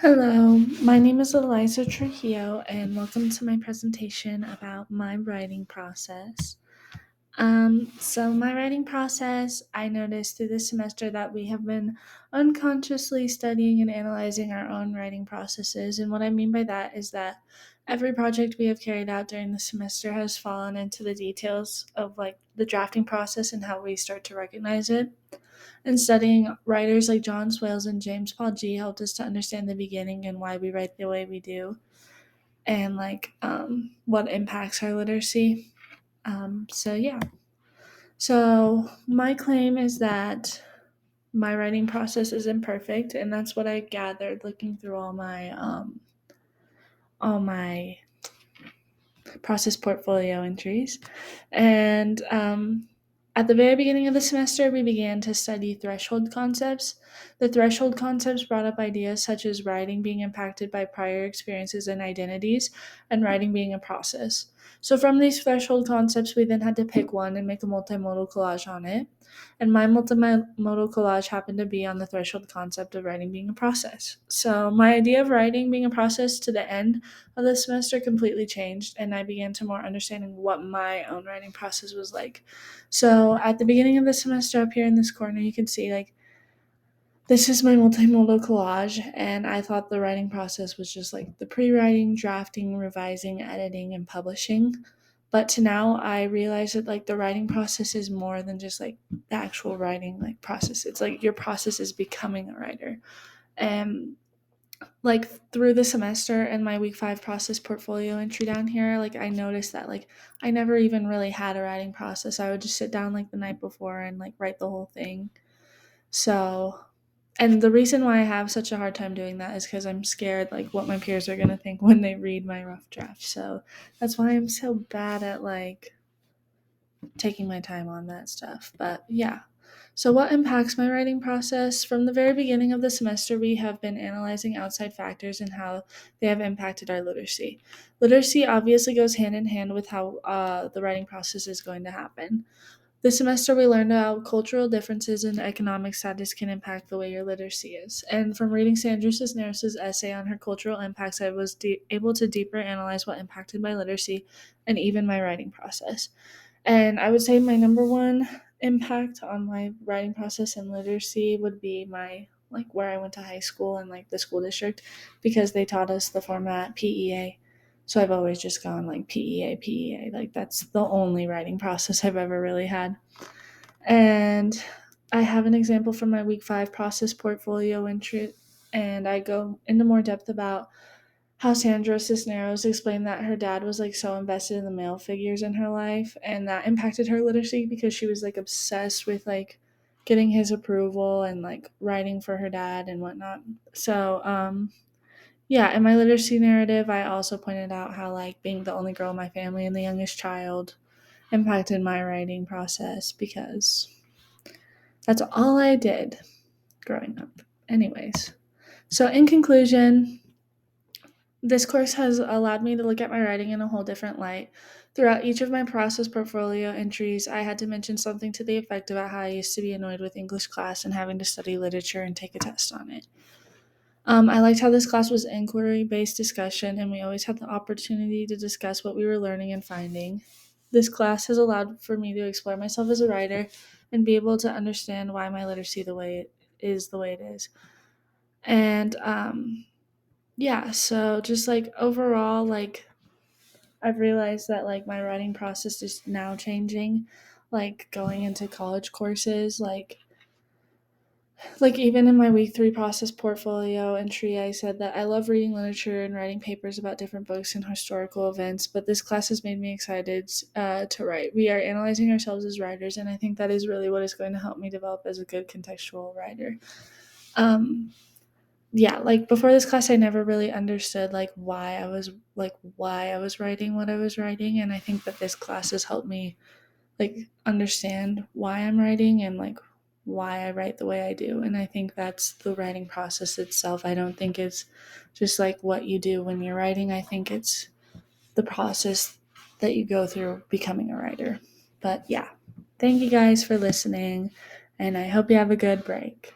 Hello, my name is Eliza Trujillo, and welcome to my presentation about my writing process. My writing process, I noticed through this semester that we have been unconsciously studying and analyzing our own writing processes. And what I mean by that is that every project we have carried out during the semester has fallen into the details of like the drafting process and how we start to recognize it. And studying writers like John Swales and James Paul G helped us to understand the beginning and why we write the way we do, and what impacts our literacy. Yeah. So my claim is that my writing process is imperfect, and that's what I gathered looking through all my process portfolio entries. And At the very beginning of the semester, we began to study threshold concepts. The threshold concepts brought up ideas such as writing being impacted by prior experiences and identities, and writing being a process. So, from these threshold concepts, we then had to pick one and make a multimodal collage on it. And my multimodal collage happened to be on the threshold concept of writing being a process. So, my idea of writing being a process to the end of the semester completely changed, and I began to more understanding what my own writing process was like. So at the beginning of the semester, up here in this corner, you can see like this is my multimodal collage, and I thought the writing process was just like the pre-writing, drafting, revising, editing, and publishing. But to now, I realize that like the writing process is more than just like the actual writing like process. It's like your process is becoming a writer. And like through the semester and my week 5 process portfolio entry down here, like I noticed that like I never even really had a writing process. I would just sit down like the night before and like write the whole thing. So, and the reason why I have such a hard time doing that is because I'm scared like what my peers are going to think when they read my rough draft. So that's why I'm so bad at like taking my time on that stuff. But yeah. So, what impacts my writing process? From the very beginning of the semester, we have been analyzing outside factors and how they have impacted our literacy. Literacy obviously goes hand in hand with how the writing process is going to happen. This semester, we learned how cultural differences in economic status can impact the way your literacy is. And from reading Sandra Cisneros' essay on her cultural impacts, I was able to deeper analyze what impacted my literacy and even my writing process. And I would say my number one impact on my writing process and literacy would be my like where I went to high school and like the school district, because they taught us the format PEA. So I've always just gone like PEA, PEA. Like that's the only writing process I've ever really had. And I have an example from my week 5 process portfolio entry, and I go into more depth about how Sandra Cisneros explained that her dad was like so invested in the male figures in her life, and that impacted her literacy because she was like obsessed with like getting his approval and like writing for her dad and whatnot. Yeah, in my literacy narrative, I also pointed out how like being the only girl in my family and the youngest child impacted my writing process because that's all I did growing up. Anyways, so in conclusion, this course has allowed me to look at my writing in a whole different light. Throughout each of my process portfolio entries, I had to mention something to the effect about how I used to be annoyed with English class and having to study literature and take a test on it. I liked how this class was inquiry based discussion, and we always had the opportunity to discuss what we were learning and finding. This class has allowed for me to explore myself as a writer and be able to understand why my literacy the way it is. And Yeah, so just like overall, like I've realized that like my writing process is now changing, like going into college courses, like even in my week 3 process portfolio entry, I said that I love reading literature and writing papers about different books and historical events, but this class has made me excited to write. We are analyzing ourselves as writers, and I think that is really what is going to help me develop as a good contextual writer. Um, yeah, like before this class I never really understood why I was writing what I was writing, and I think that this class has helped me like understand why I'm writing and like why I write the way I do. And I think that's the writing process itself. I don't think it's just like what you do when you're writing. I think it's the process that you go through becoming a writer. But yeah, thank you guys for listening, and I hope you have a good break.